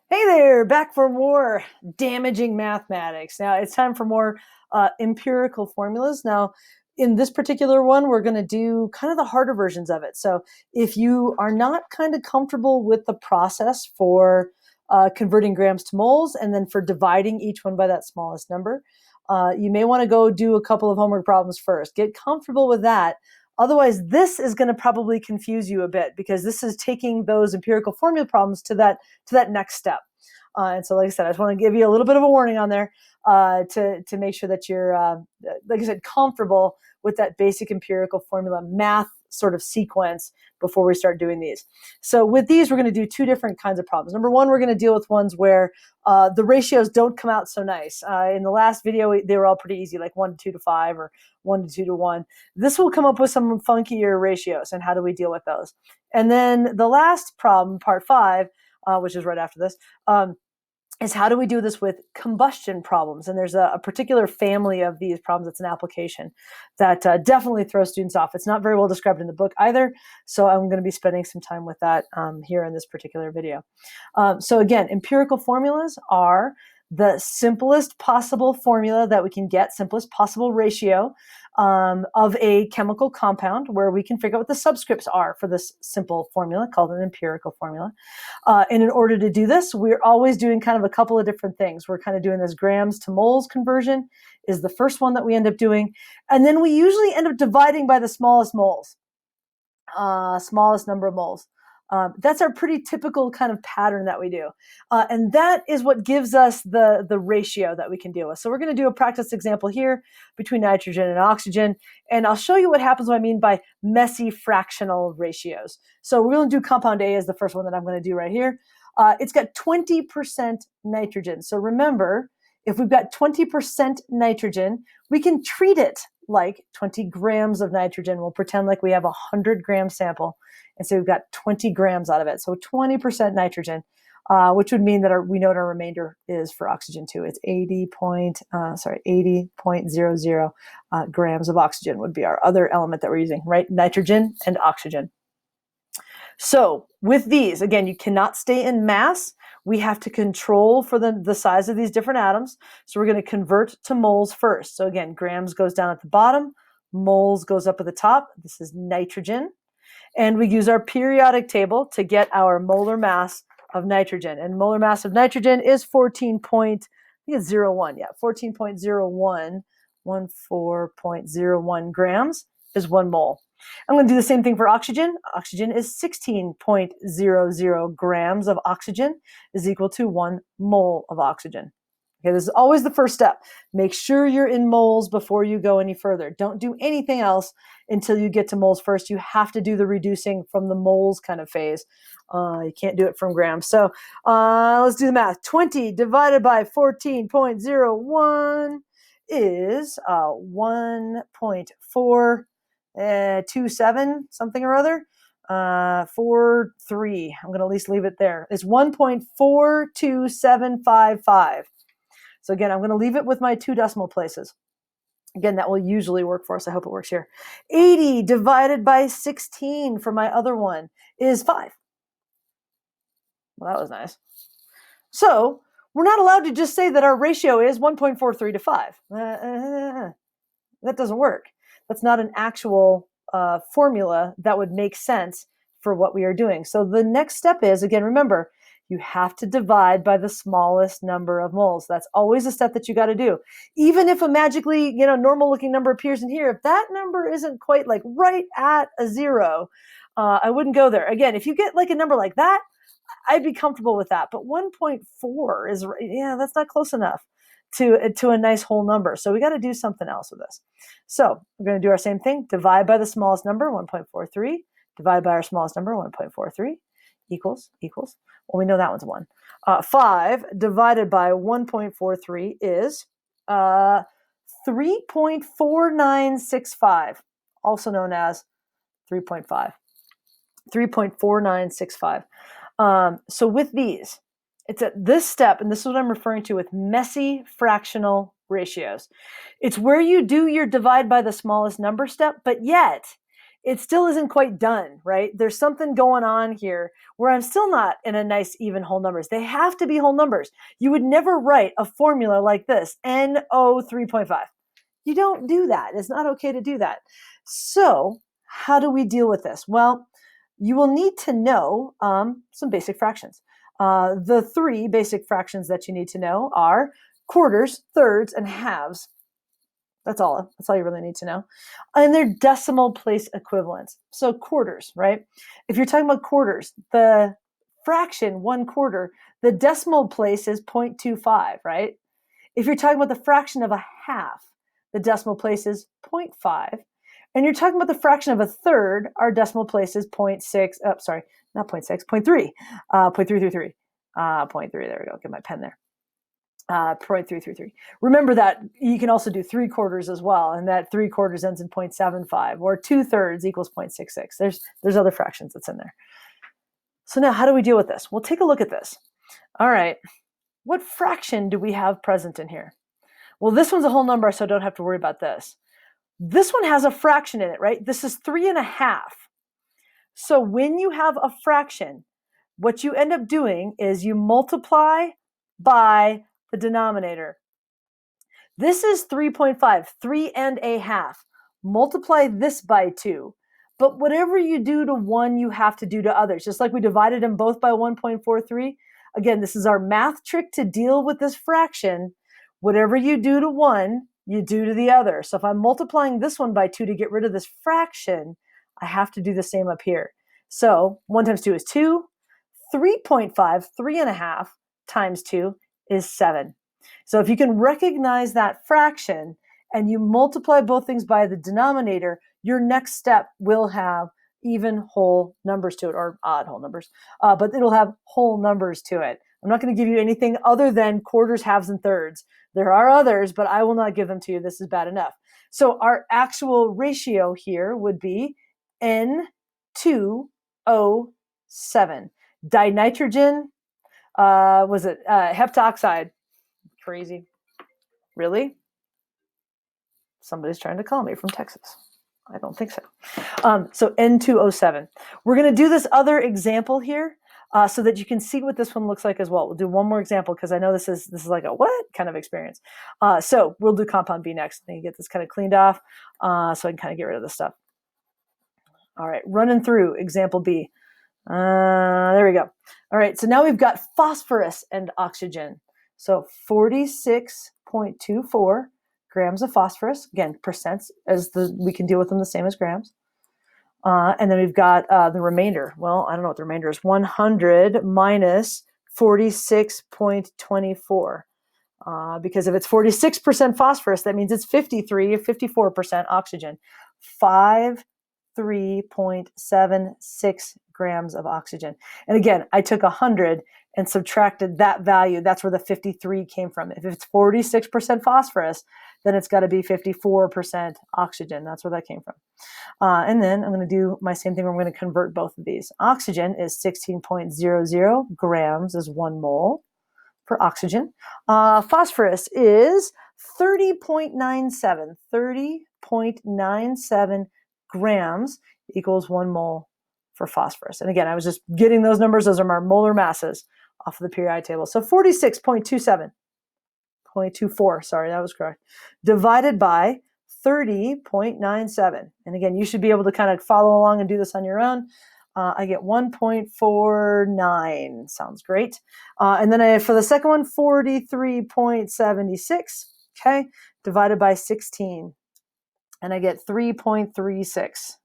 Hey there, back for more damaging mathematics. Now it's time for more empirical formulas. Now, in this particular one, we're going to do kind of the harder versions of it. So, if you are not kind of comfortable with the process for converting grams to moles and then for dividing each one by that smallest number, you may want to go do a couple of homework problems first. Get comfortable with that. Otherwise, this is going to probably confuse you a bit because this is taking those empirical formula problems to that next step. And so, like I said, I just want to give you a little bit of a warning on there to make sure that you're, like I said, comfortable with that basic empirical formula math sort of sequence before we start doing these. So with these, we're going to do two different kinds of problems. Number one, we're going to deal with ones where the ratios don't come out so nice. In the last video, they were all pretty easy, like 1 to 2 to 5 or 1 to 2 to 1. This will come up with some funkier ratios, and how do we deal with those? And then the last problem, part 5, which is right after this, is how do we do this with combustion problems? And there's a particular family of these problems that's an application that definitely throws students off. It's not very well described in the book either, so I'm going to be spending some time with that here in this particular video. So again, empirical formulas are the simplest possible formula that we can get, simplest possible ratio of a chemical compound, where we can figure out what the subscripts are for this simple formula called an empirical formula. And in order to do this, we're always doing kind of a couple of different things. We're kind of doing this grams to moles conversion is the first one that we end up doing. And then we usually end up dividing by the smallest moles, smallest number of moles. That's our pretty typical kind of pattern that we do. And that is what gives us the ratio that we can deal with. So we're going to do a practice example here between nitrogen and oxygen. And I'll show you what happens, what I mean by messy fractional ratios. So we're going to do compound A as the first one that I'm going to do right here. It's got 20% nitrogen. So remember, if we've got 20% nitrogen, we can treat it like 20 grams of nitrogen. We'll pretend like we have a 100-gram sample. And so we've got 20 grams out of it. So 20% nitrogen, which would mean that we know what our remainder is for oxygen too. It's 80.00 grams of oxygen would be our other element that we're using, right? Nitrogen and oxygen. So with these, again, you cannot stay in mass. We have to control for the size of these different atoms. So we're going to convert to moles first. So again, grams goes down at the bottom, moles goes up at the top. This is nitrogen. And we use our periodic table to get our molar mass of nitrogen. And molar mass of nitrogen is 14.01. Yeah, 14.01 grams is 1 mole. I'm going to do the same thing for oxygen. Oxygen is 16.00 grams of oxygen is equal to 1 mole of oxygen. Okay, this is always the first step. Make sure you're in moles before you go any further. Don't do anything else until you get to moles first. You have to do the reducing from the moles kind of phase. You can't do it from grams. So let's do the math. 20 divided by 14.01 is 1.427 something or other. 43. I'm going to at least leave it there. It's 1.42755. So again, I'm going to leave it with my 2 decimal places. Again, that will usually work for us. I hope it works here. 80 divided by 16 for my other one is 5. Well, that was nice. So we're not allowed to just say that our ratio is 1.43 to 5. That doesn't work. That's not an actual formula that would make sense for what we are doing. So the next step is, again, remember, you have to divide by the smallest number of moles. That's always a step that you got to do. Even if a magically, normal looking number appears in here, if that number isn't quite like right at a 0, I wouldn't go there. Again, if you get like a number like that, I'd be comfortable with that. But 1.4 is, that's not close enough to a nice whole number. So we got to do something else with this. So we're going to do our same thing. Divide by the smallest number, 1.43. Divide by our smallest number, 1.43. Equals. Well, we know that one's 1. 5 divided by 1.43 is 3.4965, also known as 3.5. 3.4965. So with these, it's at this step, and this is what I'm referring to with messy fractional ratios. It's where you do your divide by the smallest number step, but yet it still isn't quite done, right? There's something going on here where I'm still not in a nice even whole numbers. They have to be whole numbers. You would never write a formula like this, NO 3.5. You don't do that. It's not okay to do that. So how do we deal with this? Well, you will need to know some basic fractions. The three basic fractions that you need to know are quarters, thirds, and halves. That's all you really need to know. And their decimal place equivalents. So quarters, right? If you're talking about quarters, the fraction 1/4, the decimal place is 0.25, right? If you're talking about the fraction of a half, the decimal place is 0.5. And you're talking about the fraction of a third, our decimal place is 0.6, not 0.6, 0.3, 0.333, 0.3, there we go, get my pen there. 0.333. Remember that you can also do 3/4 as well, and that 3/4 ends in 0.75, or 2/3 equals 0.66. There's other fractions that's in there. So now how do we deal with this? We'll take a look at this. All right, what fraction do we have present in here? Well, this one's a whole number, so I don't have to worry about this. This one has a fraction in it, right? This is 3.5. So when you have a fraction, what you end up doing is you multiply by the denominator. This is 3.5, 3.5. Multiply this by 2. But whatever you do to one, you have to do to others. Just like we divided them both by 1.43. Again, this is our math trick to deal with this fraction. Whatever you do to one, you do to the other. So if I'm multiplying this one by 2 to get rid of this fraction, I have to do the same up here. So 1 times 2 is 2. 3.5, 3.5 times 2 is 7. So if you can recognize that fraction and you multiply both things by the denominator, your next step will have even whole numbers to it, or odd whole numbers, but it'll have whole numbers to it. I'm not going to give you anything other than quarters, halves, and thirds. There are others, but I will not give them to you. This is bad enough. So our actual ratio here would be N2O7. Dinitrogen, heptoxide? Crazy. Really? Somebody's trying to call me from Texas. I don't think so. So N2O7. We're going to do this other example here so that you can see what this one looks like as well. We'll do one more example because I know this is like a what kind of experience. So we'll do compound B next and get this kind of cleaned off so I can kind of get rid of this stuff. All right, running through example B. There we go. All right, so now we've got phosphorus and oxygen. So 46.24 grams of phosphorus. Again, percents, we can deal with them the same as grams. And then we've got the remainder. Well, I don't know what the remainder is. 100 minus 46.24. Because if it's 46% phosphorus, that means it's 54% oxygen. 3.76 grams of oxygen. And again, I took 100 and subtracted that value. That's where the 53 came from. If it's 46% phosphorus, then it's got to be 54% oxygen. That's where that came from. And then I'm going to do my same thing. I'm going to convert both of these. Oxygen is 16.00 grams is 1 mole for oxygen. Phosphorus is 30.97 grams equals 1 mole for phosphorus. And again, I was just getting those numbers. Those are our molar masses off of the periodic table. So 46.24, sorry, that was correct, divided by 30.97. And again, you should be able to kind of follow along and do this on your own. I get 1.49. Sounds great. And then for the second one, 43.76, okay, divided by 16. And I get 3.36.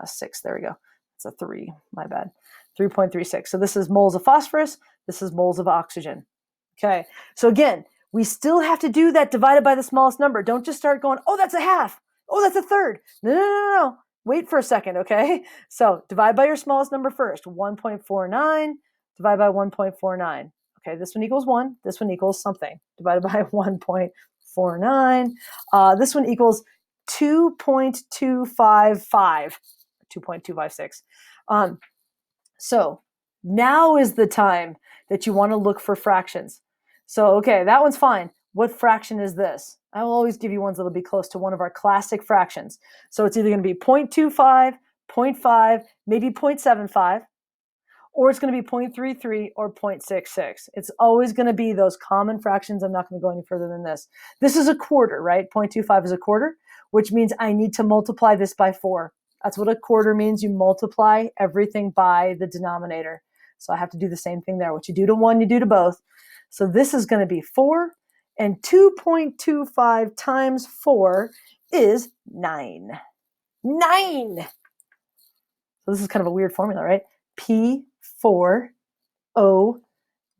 6, there we go. It's a 3, my bad. 3.36. So this is moles of phosphorus. This is moles of oxygen. Okay, so again, we still have to do that divided by the smallest number. Don't just start going, oh, that's a half. Oh, that's a third. No. Wait for a second, okay? So divide by your smallest number first. 1.49, divide by 1.49. Okay, this one equals 1. This one equals something. Divided by 1.49. This one equals 2.255, 2.256. So now is the time that you want to look for fractions. So, okay, that one's fine. What fraction is this? I will always give you ones that'll be close to one of our classic fractions. So it's either going to be 0.25, 0.5, maybe 0.75, or it's going to be 0.33 or 0.66. It's always going to be those common fractions. I'm not going to go any further than this. This is a quarter, right? 0.25 is a quarter, which means I need to multiply this by 4. That's what a quarter means. You multiply everything by the denominator. So I have to do the same thing there. What you do to one, you do to both. So this is going to be 4, and 2.25 times 4 is 9. 9! So this is kind of a weird formula, right? P4O9.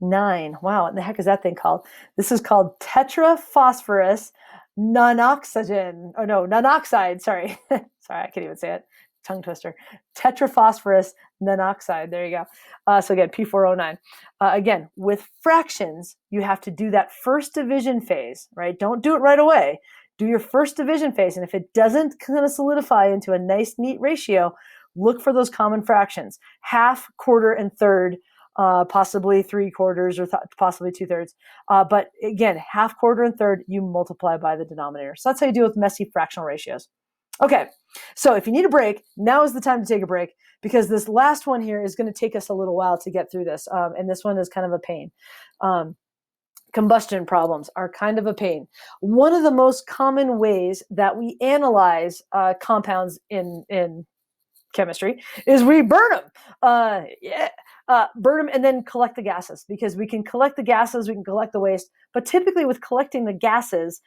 Wow, what the heck is that thing called? This is called tetraphosphorus nonoxygen. Oh no, nonoxide, sorry. Sorry, I can't even say it. Tongue twister. Tetraphosphorus nonoxide. There you go. So again, P4O9. Again, with fractions, you have to do that first division phase, right? Don't do it right away. Do your first division phase. And if it doesn't kind of solidify into a nice, neat ratio, look for those common fractions. Half, quarter, and third, possibly 3/4 or possibly 2/3. But again, half, quarter, and third, you multiply by the denominator. So that's how you deal with messy fractional ratios. Okay, so if you need a break, now is the time to take a break, because this last one here is going to take us a little while to get through this. And this one is kind of a pain. Combustion problems are kind of a pain. One of the most common ways that we analyze compounds in chemistry is we burn them. Burn them and then collect the gases, because we can collect the gases, we can collect the waste. But typically with collecting the gases,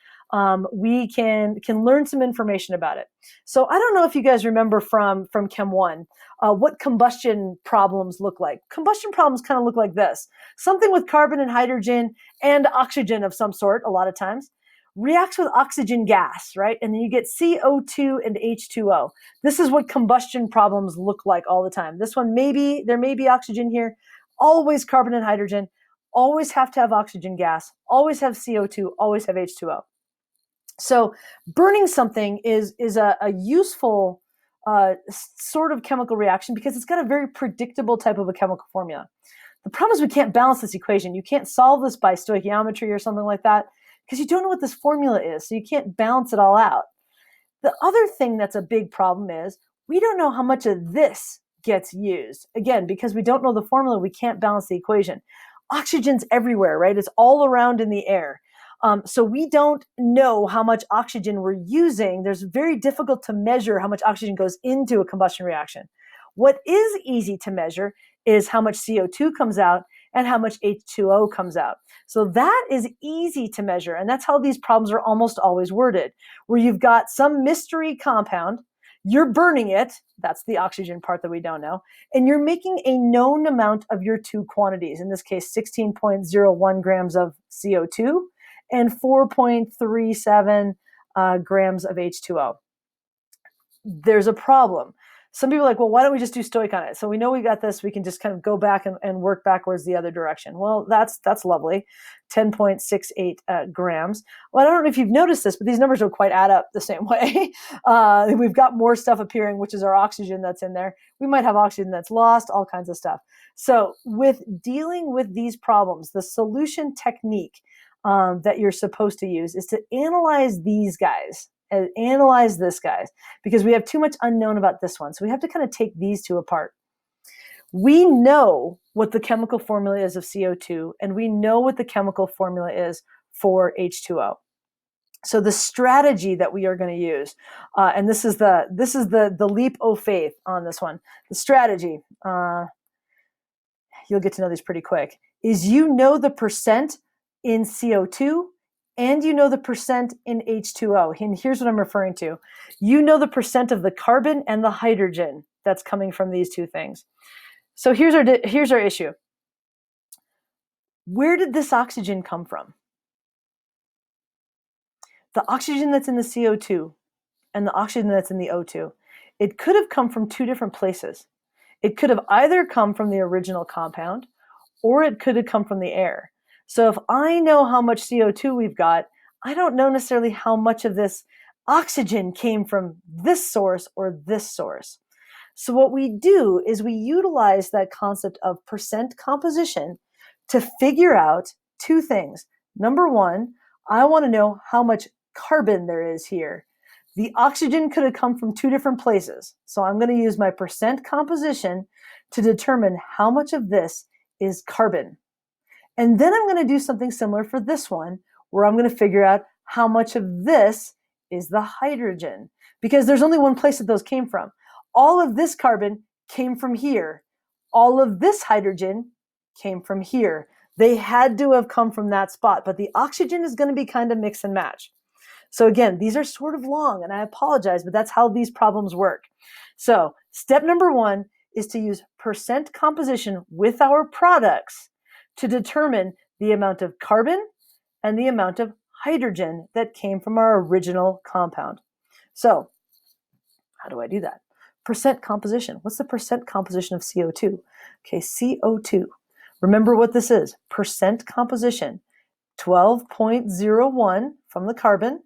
we can learn some information about it. So I don't know if you guys remember from Chem 1, what combustion problems look like. Combustion problems kind of look like this. Something with carbon and hydrogen and oxygen of some sort, a lot of times, reacts with oxygen gas, right? And then you get CO2 and H2O. This is what combustion problems look like all the time. This one, there may be oxygen here, always carbon and hydrogen, always have to have oxygen gas, always have CO2, always have H2O. So burning something is a useful sort of chemical reaction, because it's got a very predictable type of a chemical formula. The problem is we can't balance this equation. You can't solve this by stoichiometry or something like that, because you don't know what this formula is, so you can't balance it all out. The other thing that's a big problem is we don't know how much of this gets used. Again, because we don't know the formula, we can't balance the equation. Oxygen's everywhere, right? It's all around in the air. So we don't know how much oxygen we're using. There's very difficult to measure how much oxygen goes into a combustion reaction. What is easy to measure is how much CO2 comes out and how much H2O comes out. So that is easy to measure. And that's how these problems are almost always worded, where you've got some mystery compound, you're burning it, that's the oxygen part that we don't know, and you're making a known amount of your two quantities, in this case 16.01 grams of CO2 and 4.37 grams of H2O. There's a problem. Some people are like, well, why don't we just do stoic on it? So we know we got this. We can just kind of go back and work backwards the other direction. Well, that's lovely. 10.68 grams. Well, I don't know if you've noticed this, but these numbers don't quite add up the same way. We've got more stuff appearing, which is our oxygen that's in there. We might have oxygen that's lost, all kinds of stuff. So with dealing with these problems, the solution technique that you're supposed to use is to analyze these guys. Analyze this, guys, because we have too much unknown about this one. So we have to kind of take these two apart. We know what the chemical formula is of CO2, and we know what the chemical formula is for H2O. So the strategy that we are going to use, and this is the leap of faith on this one. The strategy, you'll get to know these pretty quick, is you know the percent in CO2 and you know the percent in H2O. And here's what I'm referring to. You know the percent of the carbon and the hydrogen that's coming from these two things. So here's our issue. Where did this oxygen come from? The oxygen that's in the CO2 and the oxygen that's in the O2, it could have come from two different places. It could have either come from the original compound, or it could have come from the air. So if I know how much CO2 we've got, I don't know necessarily how much of this oxygen came from this source or this source. So what we do is we utilize that concept of percent composition to figure out two things. Number one, I want to know how much carbon there is here. The oxygen could have come from two different places. So I'm going to use my percent composition to determine how much of this is carbon. And then I'm going to do something similar for this one, where I'm going to figure out how much of this is the hydrogen, because there's only one place that those came from. All of this carbon came from here. All of this hydrogen came from here. They had to have come from that spot, but the oxygen is going to be kind of mix and match. So again, these are sort of long, and I apologize, but that's how these problems work. So step number one is to use percent composition with our products to determine the amount of carbon and the amount of hydrogen that came from our original compound. So how do I do that? Percent composition. What's the percent composition of CO2? Okay, CO2. Remember what this is. Percent composition. 12.01 from the carbon,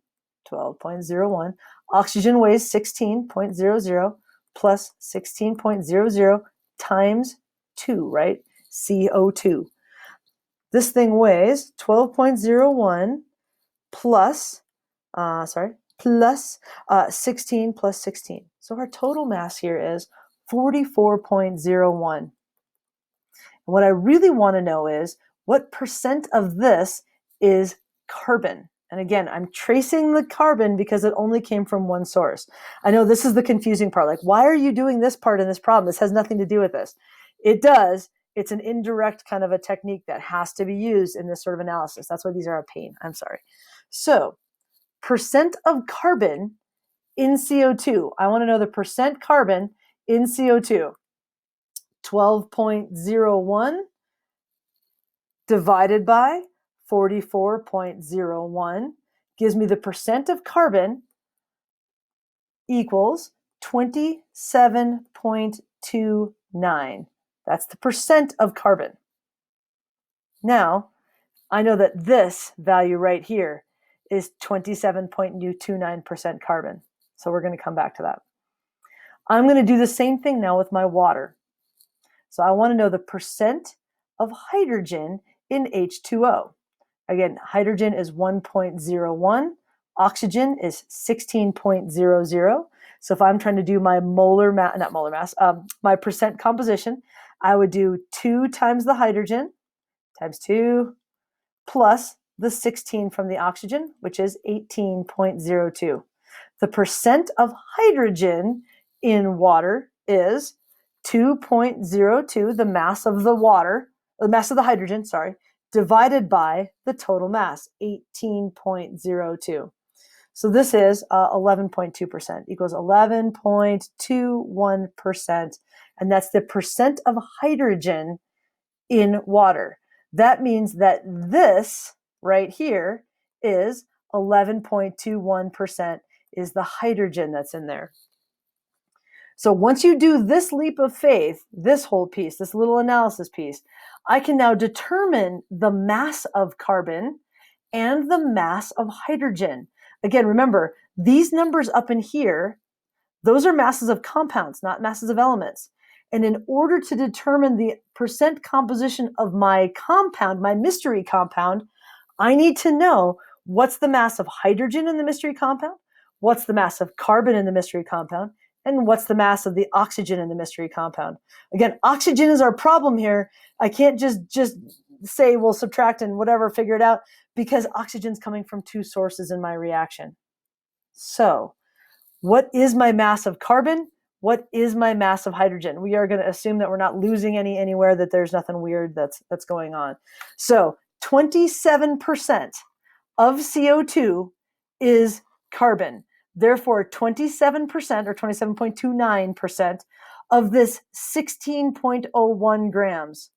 12.01. Oxygen weighs 16.00 plus 16.00 times 2, right? CO2. This thing weighs 12.01 plus 16 plus 16. So our total mass here is 44.01. And what I really want to know is what percent of this is carbon. And again, I'm tracing the carbon because it only came from one source. I know this is the confusing part. Like, why are you doing this part in this problem? This has nothing to do with this. It does. It's an indirect kind of a technique that has to be used in this sort of analysis. That's why these are a pain. I'm sorry. So percent of carbon in CO2. I want to know the percent carbon in CO2. 12.01 divided by 44.01 gives me the percent of carbon equals 27.29. That's the percent of carbon. Now, I know that this value right here is 27.29% carbon. So we're going to come back to that. I'm going to do the same thing now with my water. So I want to know the percent of hydrogen in H2O. Again, hydrogen is 1.01. Oxygen is 16.00. So if I'm trying to do my my percent composition, I would do 2 times the hydrogen times 2 plus the 16 from the oxygen, which is 18.02. The percent of hydrogen in water is 2.02, the mass of the hydrogen, divided by the total mass, 18.02. So this is 11.2%, equals 11.21%, and that's the percent of hydrogen in water. That means that this right here is 11.21% is the hydrogen that's in there. So once you do this leap of faith, this whole piece, this little analysis piece, I can now determine the mass of carbon and the mass of hydrogen. Again, remember, these numbers up in here, those are masses of compounds, not masses of elements. And in order to determine the percent composition of my compound, my mystery compound, I need to know what's the mass of hydrogen in the mystery compound, what's the mass of carbon in the mystery compound, and what's the mass of the oxygen in the mystery compound. Again, oxygen is our problem here. I can't just say, we'll subtract and whatever, figure it out, because oxygen's coming from 2 sources in my reaction. So what is my mass of carbon? What is my mass of hydrogen? We are going to assume that we're not losing anywhere, that there's nothing weird that's going on. So 27% of CO2 is carbon. Therefore, 27% or 27.29% of this 16.01 grams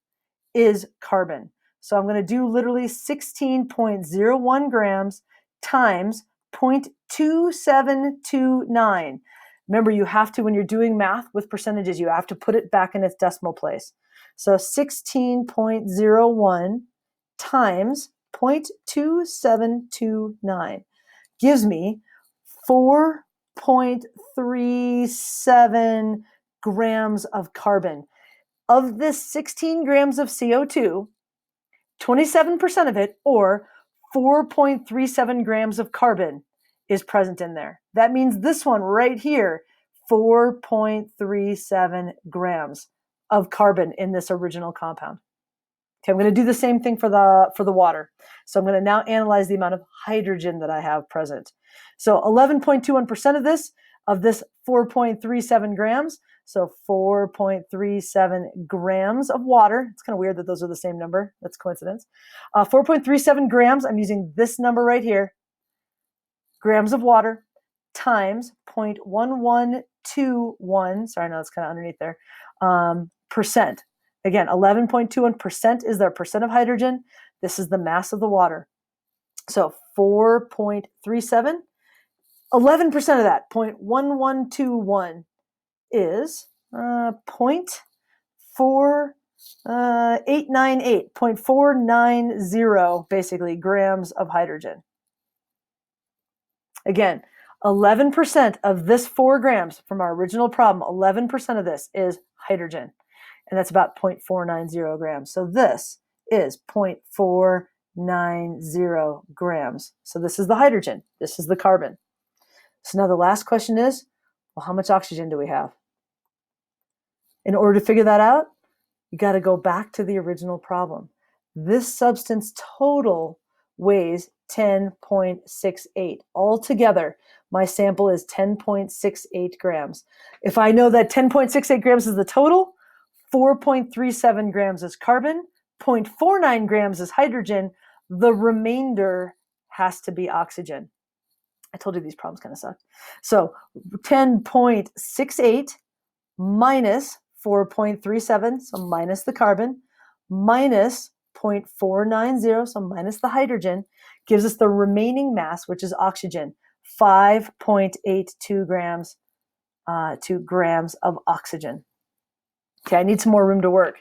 is carbon. So I'm going to do literally 16.01 grams times 0.2729. Remember, you have to, when you're doing math with percentages, you have to put it back in its decimal place. So 16.01 times 0.2729 gives me 4.37 grams of carbon. Of this 16 grams of CO2, 27% of it, or 4.37 grams of carbon is present in there. That means this one right here, 4.37 grams of carbon in this original compound. Okay, I'm going to do the same thing for the water. So I'm going to now analyze the amount of hydrogen that I have present. So 11.21% of this 4.37 grams. So 4.37 grams of water. It's kind of weird that those are the same number. That's coincidence. 4.37 grams. I'm using this number right here. Grams of water times 0.1121. Sorry, no, it's kind of underneath there. Percent. Again, 11.21% is their percent of hydrogen. This is the mass of the water. So 4.37, 11% of that, 0.1121 is 0.490 basically grams of hydrogen. Again, 11% of this 4 grams from our original problem, 11% of this is hydrogen. And that's about 0.490 grams. So this is 0.490 grams. So this is the hydrogen. This is the carbon. So now the last question is, well, how much oxygen do we have? In order to figure that out, you got to go back to the original problem. This substance total weighs 10.68. Altogether, my sample is 10.68 grams. If I know that 10.68 grams is the total, 4.37 grams is carbon, 0.49 grams is hydrogen. The remainder has to be oxygen. I told you these problems kind of suck. So 10.68 minus 4.37, so minus the carbon, minus 0.490, so minus the hydrogen, gives us the remaining mass, which is oxygen, 5.82 grams, 2 grams of oxygen. Okay, I need some more room to work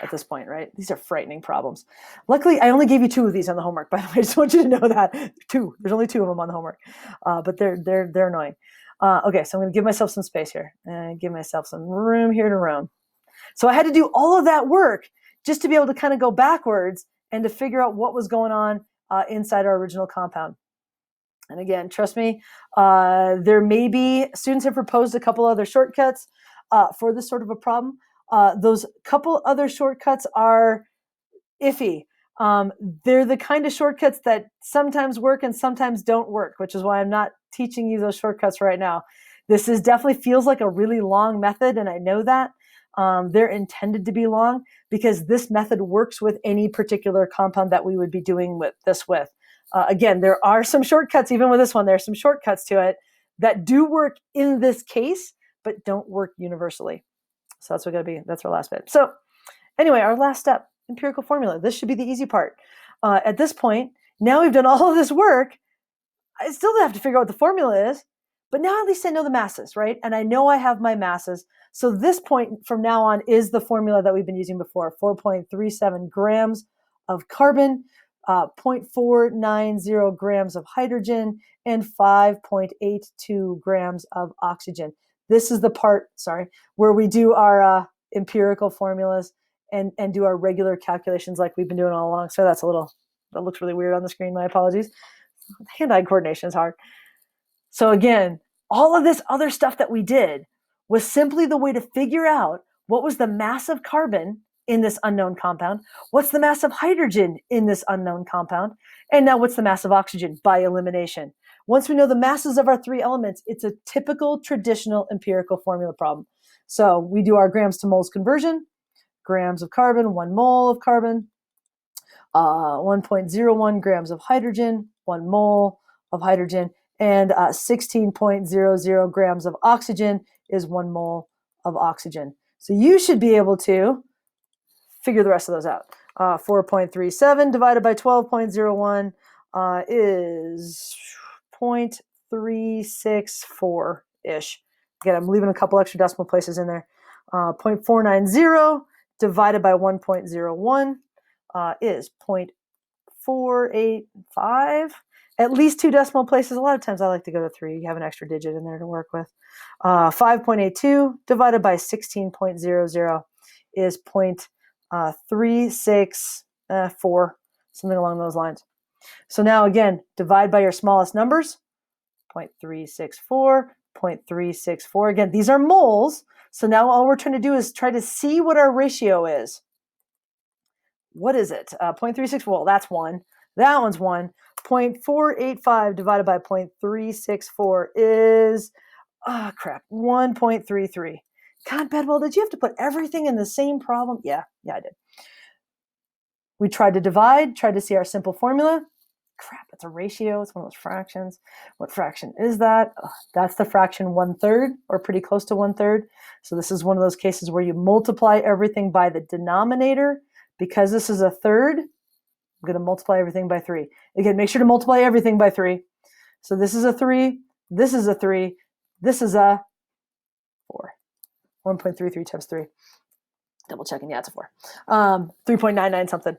at this point, right? These are frightening problems. Luckily, I only gave you 2 of these on the homework, by the way. I just want you to know that. 2. There's only 2 of them on the homework, but they're annoying. Okay, so I'm going to give myself some space here and give myself some room here to roam. So I had to do all of that work just to be able to kind of go backwards and to figure out what was going on inside our original compound. And again, trust me, there may be, students have proposed a couple other shortcuts for this sort of a problem. Those couple other shortcuts are iffy. They're the kind of shortcuts that sometimes work and sometimes don't work, which is why I'm not teaching you those shortcuts right now. This is definitely feels like a really long method, and I know that. They're intended to be long because this method works with any particular compound that we would be doing this with. Again, there are some shortcuts, even with this one, there are some shortcuts to it that do work in this case, but don't work universally. So that's that's our last bit. So anyway, our last step, empirical formula. This should be the easy part. At this point, now we've done all of this work. I still have to figure out what the formula is, but now at least I know the masses, right? And I know I have my masses. So this point from now on is the formula that we've been using before, 4.37 grams of carbon, 0.490 grams of hydrogen, and 5.82 grams of oxygen. This is the part, where we do our empirical formulas and do our regular calculations like we've been doing all along. So that looks really weird on the screen. My apologies. Hand-eye coordination is hard. So again, all of this other stuff that we did was simply the way to figure out what was the mass of carbon in this unknown compound, what's the mass of hydrogen in this unknown compound, and now what's the mass of oxygen by elimination. Once we know the masses of our 3 elements, it's a typical traditional empirical formula problem. So we do our grams to moles conversion, grams of carbon, 1 mole of carbon, 1.01 grams of hydrogen, 1 mole of hydrogen, and 16.00 grams of oxygen is 1 mole of oxygen. So you should be able to figure the rest of those out. 4.37 divided by 12.01 is 0.364-ish. Again, I'm leaving a couple extra decimal places in there. 0.490 divided by 1.01 is 0.485. At least 2 decimal places. A lot of times I like to go to 3. You have an extra digit in there to work with. 5.82 divided by 16.00 is 0.364, something along those lines. So now again, divide by your smallest numbers, 0.364, 0.364. Again, these are moles. So now all we're trying to do is try to see what our ratio is. What is it? 0.36, well, that's 1. That one's 1. 0.485 divided by 0.364 is, crap, 1.33. God, Bedwell, did you have to put everything in the same problem? Yeah, I did. We tried to divide, tried to see our simple formula. Crap, it's a ratio. It's one of those fractions. What fraction is that? That's the fraction 1/3, or pretty close to 1/3. So this is one of those cases where you multiply everything by the denominator. Because this is a third, I'm going to multiply everything by 3. Again, make sure to multiply everything by 3. So this is a 3, this is a 3, this is a 4. 1.33 times 3. Double checking, yeah, it's a 4. 3.99 something.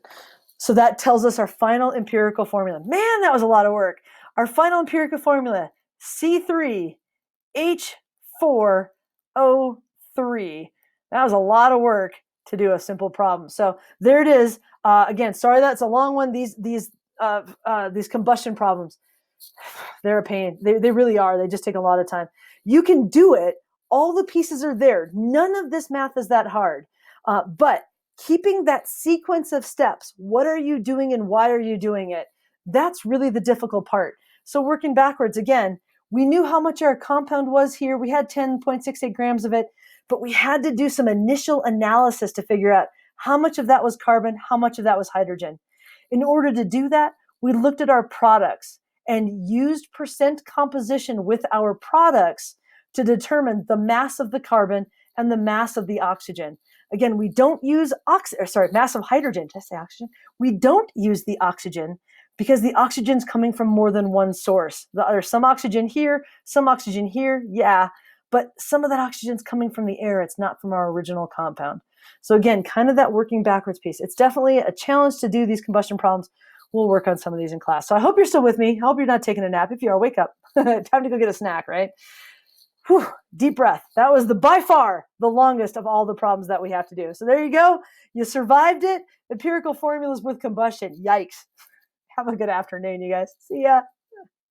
So that tells us our final empirical formula. Man, that was a lot of work. Our final empirical formula, C3H4O3. That was a lot of work to do a simple problem. So there it is. Again, sorry that's a long one. These combustion problems, they're a pain. They really are. They just take a lot of time. You can do it. All the pieces are there. None of this math is that hard. But keeping that sequence of steps, what are you doing and why are you doing it? That's really the difficult part. So working backwards, again, we knew how much our compound was here. We had 10.68 grams of it, but we had to do some initial analysis to figure out how much of that was carbon, how much of that was hydrogen. In order to do that, we looked at our products and used percent composition with our products to determine the mass of the carbon and the mass of the oxygen. Again, we don't use mass of hydrogen. Did I say oxygen? We don't use the oxygen because the oxygen's coming from more than one source. There's some oxygen here, yeah, but some of that oxygen's coming from the air. It's not from our original compound. So again, kind of that working backwards piece. It's definitely a challenge to do these combustion problems. We'll work on some of these in class. So I hope you're still with me. I hope you're not taking a nap. If you are, wake up. Time to go get a snack, right? Whew, deep breath. That was by far the longest of all the problems that we have to do. So there you go. You survived it. Empirical formulas with combustion. Yikes. Have a good afternoon, you guys. See ya.